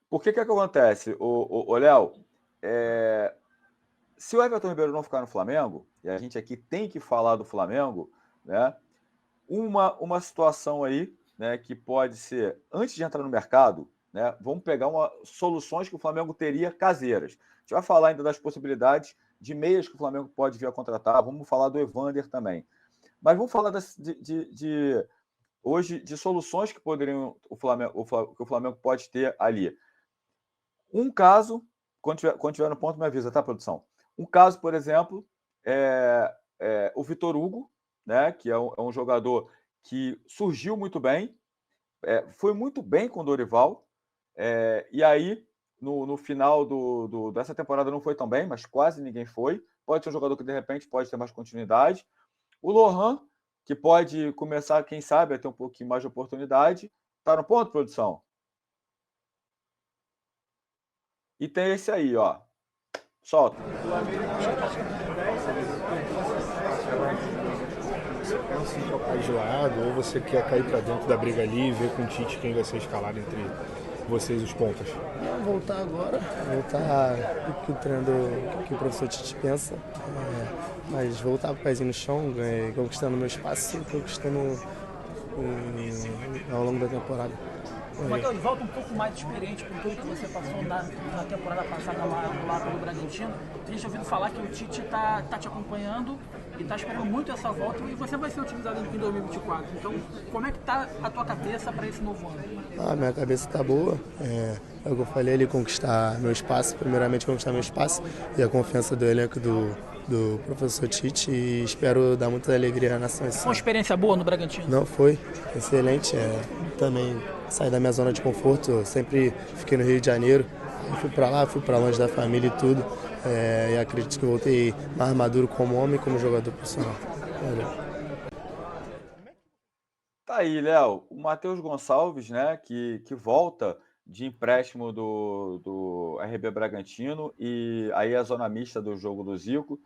Por que acontece, o Léo? Se o Everton Ribeiro não ficar no Flamengo, e a gente aqui tem que falar do Flamengo, né? Uma situação aí, né, que pode ser, antes de entrar no mercado, né, vamos pegar soluções que o Flamengo teria caseiras. A gente vai falar ainda das possibilidades de meias que o Flamengo pode vir a contratar, vamos falar do Evander também. Mas vamos falar hoje de soluções que poderiam que o Flamengo pode ter ali. Um caso, quando tiver no ponto, me avisa, tá, produção? Um caso, por exemplo, é o Vitor Hugo, né, que é um jogador que surgiu muito bem, foi muito bem com o Dorival, e aí, no final dessa temporada não foi tão bem, mas quase ninguém foi. Pode ser um jogador que, de repente, pode ter mais continuidade. O Lohan, que pode começar, quem sabe, a ter um pouquinho mais de oportunidade. Tá no ponto, produção? E tem esse aí, ó. Solta. Você pensa em trocar de lado ou você quer cair para dentro da briga ali e ver com o Tite quem vai ser escalado entre vocês, os pontas? Não, voltar agora, voltar o que o treinador, o que o professor Tite pensa, mas voltar com o pezinho no chão, conquistando meu espaço e conquistando ao longo da temporada. Matheus, volta um pouco mais experiente por tudo que você passou na temporada passada lá pelo Bragantino. A gente ouvido falar que o Tite tá te acompanhando e tá esperando muito essa volta e você vai ser utilizado em 2024. Então, como é que tá a tua cabeça para esse novo ano? Minha cabeça tá boa. É o que eu falei ali, conquistar meu espaço, primeiramente conquistar meu espaço e a confiança do elenco do professor Tite, e espero dar muita alegria à nação. Foi uma experiência boa no Bragantino? Não, foi excelente. Também saí da minha zona de conforto, eu sempre fiquei no Rio de Janeiro, fui para lá, fui para longe da família e tudo, e acredito que eu voltei mais maduro como homem e como jogador profissional. Tá aí, Léo, o Matheus Gonçalves, né, que volta de empréstimo do RB Bragantino, e aí a zona mista do jogo do Zico.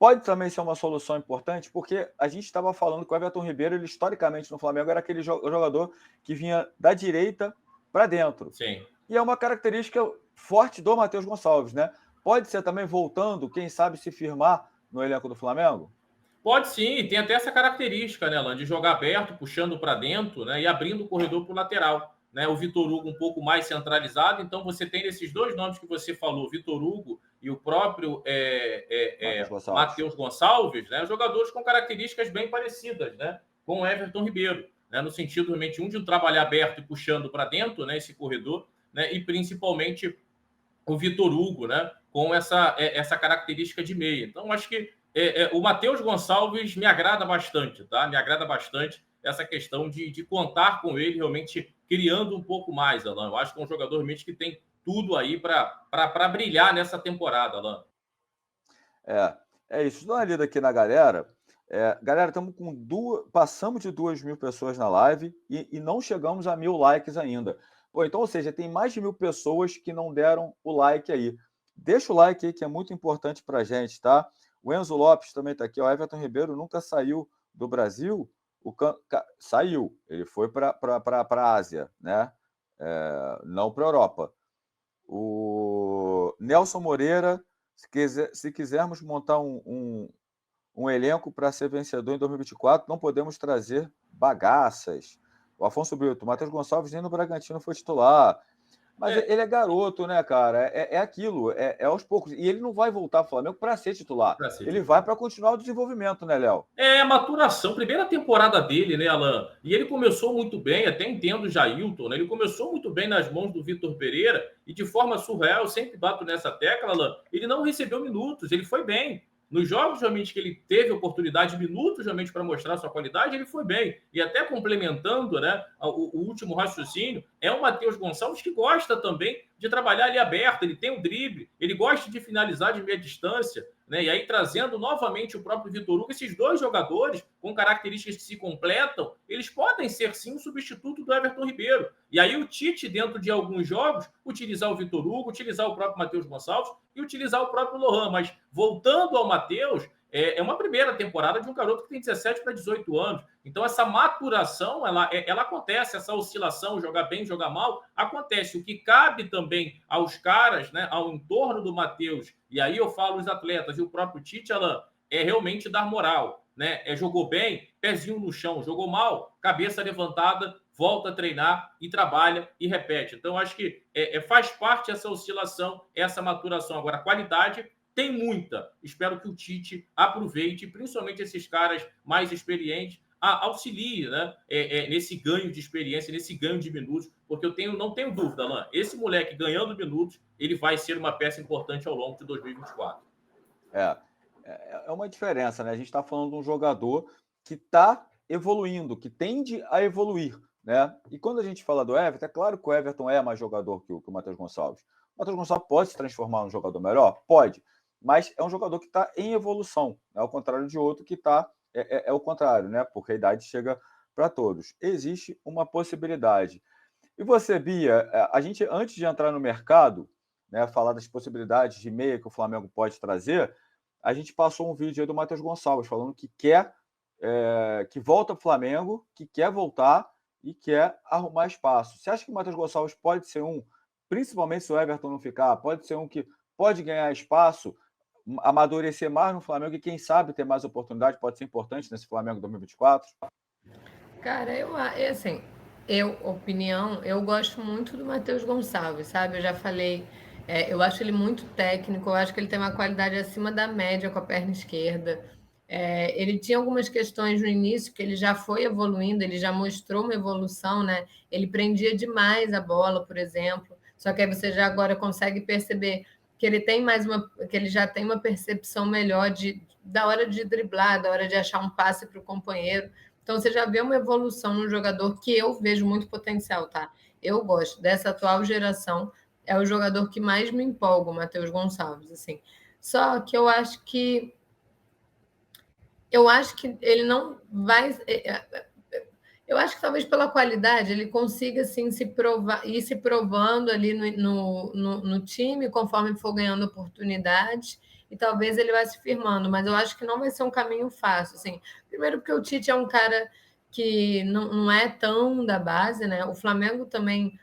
Pode também ser uma solução importante, porque a gente estava falando que o Everton Ribeiro, ele historicamente no Flamengo, era aquele jogador que vinha da direita para dentro. Sim. E é uma característica forte do Matheus Gonçalves, né? Pode ser também voltando, quem sabe, se firmar no elenco do Flamengo? Pode sim, tem até essa característica, né, Alan, de jogar aberto, puxando para dentro, né, e abrindo o corredor para o lateral. Né, o Vitor Hugo um pouco mais centralizado, então você tem esses dois nomes que você falou, Vitor Hugo e o próprio Matheus Gonçalves, né, jogadores com características bem parecidas, né, com o Everton Ribeiro, né, no sentido realmente de um trabalhar aberto e puxando para dentro, né, esse corredor, né, e principalmente o Vitor Hugo, né, com essa característica de meia. Então, acho que o Matheus Gonçalves me agrada bastante, tá? Me agrada bastante essa questão de contar com ele realmente criando um pouco mais, Alan. Eu acho que é um jogador realmente que tem tudo aí para brilhar nessa temporada, Alan. É isso. Dá uma lida aqui na galera. Galera, estamos passamos de 2.000 pessoas na live e não chegamos a 1.000 likes ainda. Então, ou seja, tem mais de 1.000 pessoas que não deram o like aí. Deixa o like aí, que é muito importante para a gente, tá? O Enzo Lopes também está aqui. O Everton Ribeiro nunca saiu do Brasil. Saiu. Ele foi para a Ásia, né? Não para a Europa. O Nelson Moreira, se quisermos montar um elenco para ser vencedor em 2024, não podemos trazer bagaças. O Afonso Brito, o Matheus Gonçalves nem no Bragantino foi titular. Mas ele é garoto, né, cara? É aquilo, é aos poucos. E ele não vai voltar ao Flamengo para ser titular. Ele vai para continuar o desenvolvimento, né, Léo? É a maturação, primeira temporada dele, né, Alan? E ele começou muito bem, até entendo o Jailton, né? Ele começou muito bem nas mãos do Vitor Pereira e de forma surreal, eu sempre bato nessa tecla, Alan, ele não recebeu minutos, ele foi bem. Nos jogos, realmente, que ele teve oportunidade, minutos, realmente, para mostrar sua qualidade, ele foi bem. E até complementando, né, o último raciocínio, é o Matheus Gonçalves que gosta também de trabalhar ali aberto, ele tem o drible, ele gosta de finalizar de meia distância, né? E aí trazendo novamente o próprio Vitor Hugo, esses dois jogadores com características que se completam, eles podem ser sim um substituto do Everton Ribeiro. E aí o Tite, dentro de alguns jogos, utilizar o Vitor Hugo, utilizar o próprio Matheus Gonçalves e utilizar o próprio Lohan. Mas voltando ao Matheus, é uma primeira temporada de um garoto que tem 17 para 18 anos. Então, essa maturação, ela acontece, essa oscilação, jogar bem, jogar mal, acontece. O que cabe também aos caras, né, ao entorno do Matheus, e aí eu falo os atletas e o próprio Tite, Alan, é realmente dar moral, né? Jogou bem, pezinho no chão, jogou mal, cabeça levantada, volta a treinar e trabalha e repete. Então, acho que faz parte essa oscilação, essa maturação. Agora, a qualidade tem muita. Espero que o Tite aproveite, principalmente esses caras mais experientes, auxilie, né, nesse ganho de experiência, nesse ganho de minutos, porque não tenho dúvida, Alain, esse moleque ganhando minutos, ele vai ser uma peça importante ao longo de 2024. É uma diferença, né? A gente está falando de um jogador que está evoluindo, que tende a evoluir, né? E quando a gente fala do Everton, é claro que o Everton é mais jogador que o Matheus Gonçalves. O Matheus Gonçalves pode se transformar num jogador melhor? Pode, mas é um jogador que está em evolução, né? Ao contrário de outro que está... É o contrário, né? Porque a idade chega para todos. Existe uma possibilidade. E você, Bia, a gente, antes de entrar no mercado, né, falar das possibilidades de meia que o Flamengo pode trazer, a gente passou um vídeo aí do Matheus Gonçalves falando que quer que volta para o Flamengo, que quer voltar e quer arrumar espaço. Você acha que o Matheus Gonçalves pode ser principalmente se o Everton não ficar, pode ser que pode ganhar espaço, amadurecer mais no Flamengo e, quem sabe, ter mais oportunidade, pode ser importante nesse Flamengo 2024? Cara, eu gosto muito do Matheus Gonçalves, sabe? Eu já falei, eu acho ele muito técnico, eu acho que ele tem uma qualidade acima da média com a perna esquerda. Ele tinha algumas questões no início que ele já foi evoluindo, ele já mostrou uma evolução, né? Ele prendia demais a bola, por exemplo. Só que aí você já agora consegue perceber que ele já tem uma percepção melhor da hora de driblar, da hora de achar um passe para o companheiro. Então você já vê uma evolução no jogador que eu vejo muito potencial, tá? Eu gosto dessa atual geração, é o jogador que mais me empolga, o Matheus Gonçalves, assim. Só que eu acho que ele não vai. Eu acho que talvez pela qualidade ele consiga assim, ir se provando ali no time conforme for ganhando oportunidades e talvez ele vai se firmando, mas eu acho que não vai ser um caminho fácil. Assim. Primeiro, porque o Tite é um cara que não é tão da base, né? O Flamengo também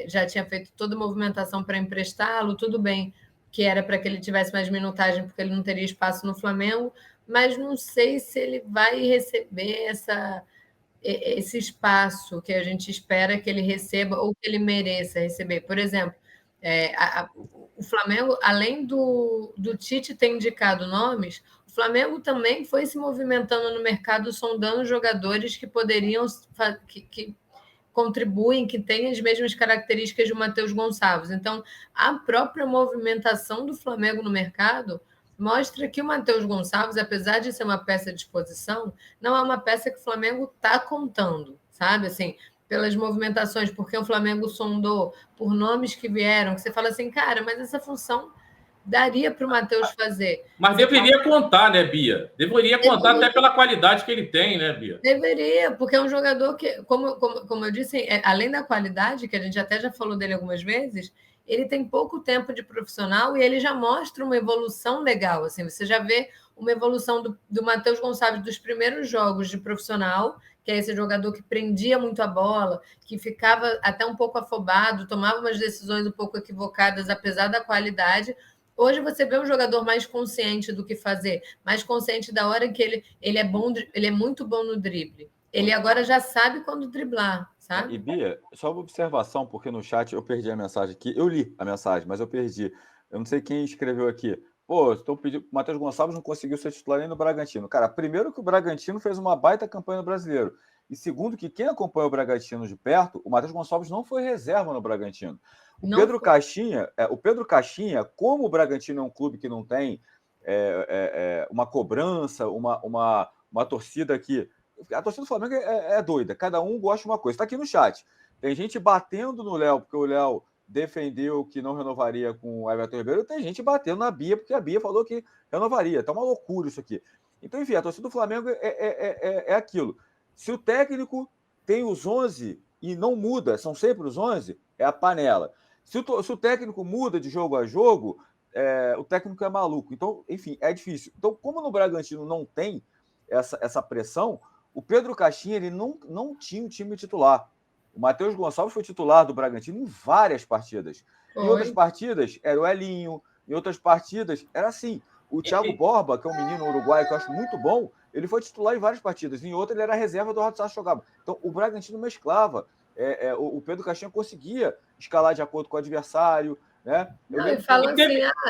já tinha feito toda a movimentação para emprestá-lo, tudo bem que era para que ele tivesse mais minutagem, porque ele não teria espaço no Flamengo, mas não sei se ele vai receber esse espaço que a gente espera que ele receba ou que ele mereça receber. Por exemplo, o Flamengo, além do Tite ter indicado nomes, o Flamengo também foi se movimentando no mercado, sondando jogadores que poderiam, que contribuem, que têm as mesmas características de Matheus Gonçalves. Então, a própria movimentação do Flamengo no mercado mostra que o Matheus Gonçalves, apesar de ser uma peça de exposição, não é uma peça que o Flamengo está contando, sabe? Assim, pelas movimentações, porque o Flamengo sondou por nomes que vieram, que você fala assim, cara, mas essa função daria para o Matheus fazer. Mas deveria contar, né, Bia? Deveria contar até pela qualidade que ele tem, né, Bia? Deveria, porque é um jogador que, como eu disse, além da qualidade, que a gente até já falou dele algumas vezes, ele tem pouco tempo de profissional e ele já mostra uma evolução legal. Assim, você já vê uma evolução do Matheus Gonçalves dos primeiros jogos de profissional, que é esse jogador que prendia muito a bola, que ficava até um pouco afobado, tomava umas decisões um pouco equivocadas, apesar da qualidade. Hoje você vê um jogador mais consciente do que fazer, mais consciente da hora que ele é bom, ele é muito bom no drible. Ele agora já sabe quando driblar, sabe? E Bia, só uma observação, porque no chat eu perdi a mensagem aqui. Eu li a mensagem, mas eu perdi. Eu não sei quem escreveu aqui. Pô, estou pedindo. O Matheus Gonçalves não conseguiu ser titular nem no Bragantino. Cara, primeiro que o Bragantino fez uma baita campanha no Brasileiro. E segundo que quem acompanha o Bragantino de perto, o Matheus Gonçalves não foi reserva no Bragantino. O Pedro Caixinha, como o Bragantino é um clube que não tem uma cobrança, uma torcida que... A torcida do Flamengo é doida, cada um gosta de uma coisa. Está aqui no chat. Tem gente batendo no Léo, porque o Léo defendeu que não renovaria com o Everton Ribeiro, tem gente batendo na Bia, porque a Bia falou que renovaria. Tá uma loucura isso aqui. Então, enfim, a torcida do Flamengo é aquilo. Se o técnico tem os 11 e não muda, são sempre os 11, é a panela. Se o técnico muda de jogo a jogo, o técnico é maluco. Então, enfim, é difícil. Então, como no Bragantino não tem essa pressão, o Pedro Caixinha ele não tinha um time titular. O Matheus Gonçalves foi titular do Bragantino em várias partidas. Em outras partidas, era o Elinho. Em outras partidas, era assim. O Thiago Borba, que é um menino uruguaio que eu acho muito bom, ele foi titular em várias partidas. Em outra, ele era reserva do Rato Sá jogava. Então, o Bragantino mesclava. O Pedro Caixinha conseguia escalar de acordo com o adversário, né? E falam assim,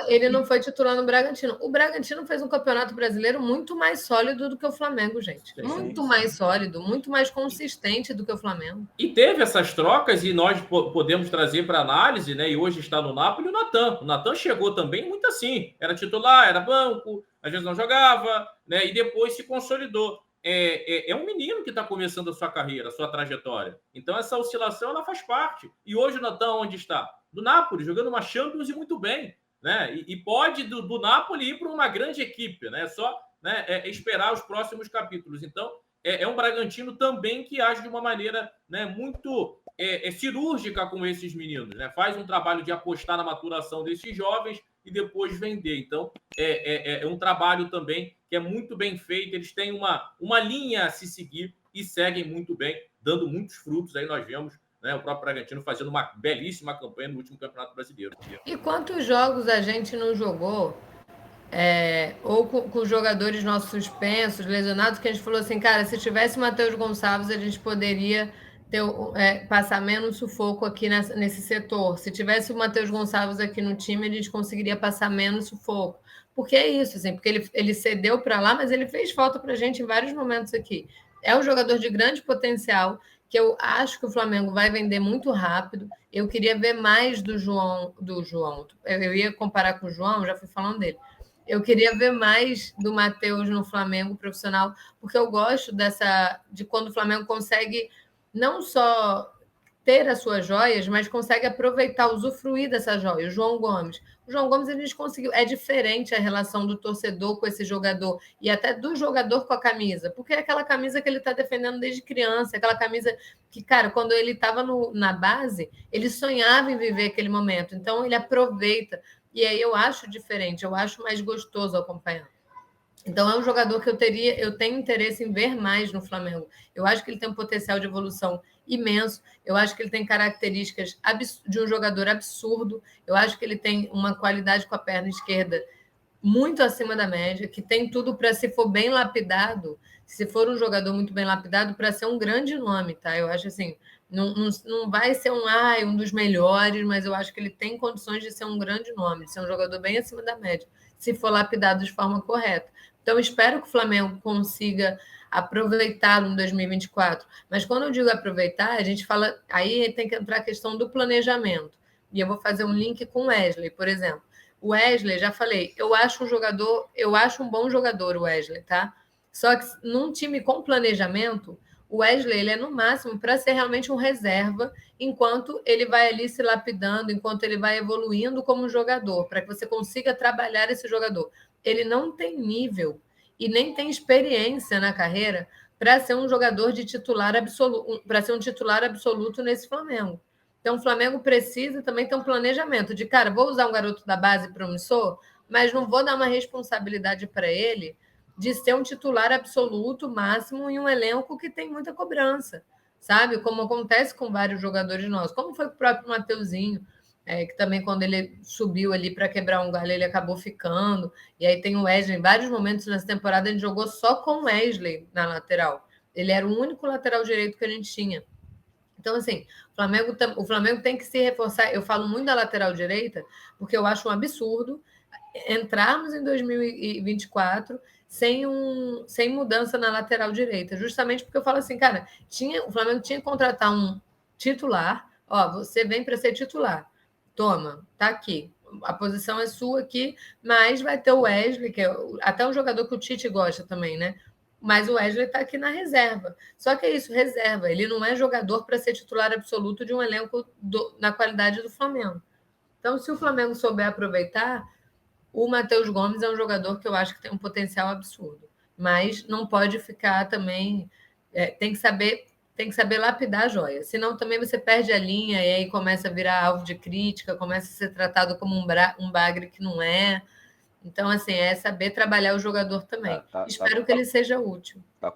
ele não foi titular no Bragantino. O Bragantino fez um campeonato brasileiro muito mais sólido do que o Flamengo, gente. Muito mais sólido, muito mais consistente do que o Flamengo. E teve essas trocas, e nós podemos trazer para análise, né? E hoje está no Napoli o Natan. O Natan chegou também muito assim. Era titular, era banco, às vezes não jogava, né? E depois se consolidou. É um menino que está começando a sua carreira, a sua trajetória. Então, essa oscilação ela faz parte. E hoje o Natan onde está? Do Napoli, jogando uma Champions e muito bem. Né? E pode do Napoli ir para uma grande equipe. Né? É só esperar os próximos capítulos. Então, é um Bragantino também que age de uma maneira, né, muito cirúrgica com esses meninos. Né? Faz um trabalho de apostar na maturação desses jovens e depois vender. Então, é um trabalho também que é muito bem feito. Eles têm uma linha a se seguir e seguem muito bem, dando muitos frutos. Aí nós vemos, né, o próprio Bragantino fazendo uma belíssima campanha no último Campeonato Brasileiro. E quantos jogos a gente não jogou, ou com jogadores nossos suspensos, lesionados, que a gente falou assim, cara, se tivesse o Matheus Gonçalves, a gente poderia passar menos sufoco aqui nesse setor. Se tivesse o Matheus Gonçalves aqui no time, a gente conseguiria passar menos sufoco. Porque é isso, assim, porque ele cedeu para lá, mas ele fez falta para a gente em vários momentos aqui. É um jogador de grande potencial, que eu acho que o Flamengo vai vender muito rápido. Eu queria ver mais do João. Eu ia comparar com o João, já fui falando dele. Eu queria ver mais do Matheus no Flamengo profissional, porque eu gosto de quando o Flamengo consegue não só ter as suas joias, mas consegue aproveitar, usufruir dessa joia. O João Gomes, a gente conseguiu. É diferente a relação do torcedor com esse jogador e até do jogador com a camisa, porque é aquela camisa que ele está defendendo desde criança, aquela camisa que, cara, quando ele estava na base, ele sonhava em viver aquele momento. Então, ele aproveita. E aí eu acho diferente, eu acho mais gostoso acompanhar. Então, é um jogador que eu tenho interesse em ver mais no Flamengo. Eu acho que ele tem um potencial de evolução imenso. Eu acho que ele tem características de um jogador absurdo. Eu acho que ele tem uma qualidade com a perna esquerda muito acima da média, que tem tudo para, se for bem lapidado, se for um jogador muito bem lapidado, para ser um grande nome, tá? Eu acho assim, não vai ser um dos melhores, mas eu acho que ele tem condições de ser um grande nome, de ser um jogador bem acima da média, se for lapidado de forma correta. Então, espero que o Flamengo consiga aproveitá-lo em 2024. Mas quando eu digo aproveitar, a gente fala... Aí tem que entrar a questão do planejamento. E eu vou fazer um link com o Wesley, por exemplo. O Wesley, já falei, eu acho um bom jogador, o Wesley, tá? Só que num time com planejamento, o Wesley ele é no máximo para ser realmente um reserva, enquanto ele vai ali se lapidando, enquanto ele vai evoluindo como jogador, para que você consiga trabalhar esse jogador. Ele não tem nível e nem tem experiência na carreira para ser um jogador de titular absoluto, para ser um titular absoluto nesse Flamengo. Então, o Flamengo precisa também ter um planejamento de, cara, vou usar um garoto da base promissor, mas não vou dar uma responsabilidade para ele de ser um titular absoluto, máximo, em um elenco que tem muita cobrança, sabe? Como acontece com vários jogadores nossos, como foi com o próprio Mateuzinho, que também quando ele subiu ali para quebrar um galho, ele acabou ficando. E aí tem o Wesley, em vários momentos nessa temporada, a gente jogou só com o Wesley na lateral. Ele era o único lateral direito que a gente tinha. Então, assim, o Flamengo tem que se reforçar. Eu falo muito da lateral direita, porque eu acho um absurdo entrarmos em 2024 sem mudança na lateral direita, justamente porque eu falo assim, cara, o Flamengo tinha que contratar um titular. Ó, você vem para ser titular. Toma, tá aqui. A posição é sua aqui, mas vai ter o Wesley, que é até um jogador que o Tite gosta também, né? Mas o Wesley está aqui na reserva. Só que é isso, reserva. Ele não é jogador para ser titular absoluto de um elenco na qualidade do Flamengo. Então, se o Flamengo souber aproveitar, o Matheus Gomes é um jogador que eu acho que tem um potencial absurdo. Mas não pode ficar também... tem que saber tem que saber lapidar a joia. Senão também você perde a linha e aí começa a virar alvo de crítica, começa a ser tratado como um bagre que não é. Então, assim, é saber trabalhar o jogador também. Espero que ele seja útil. Tá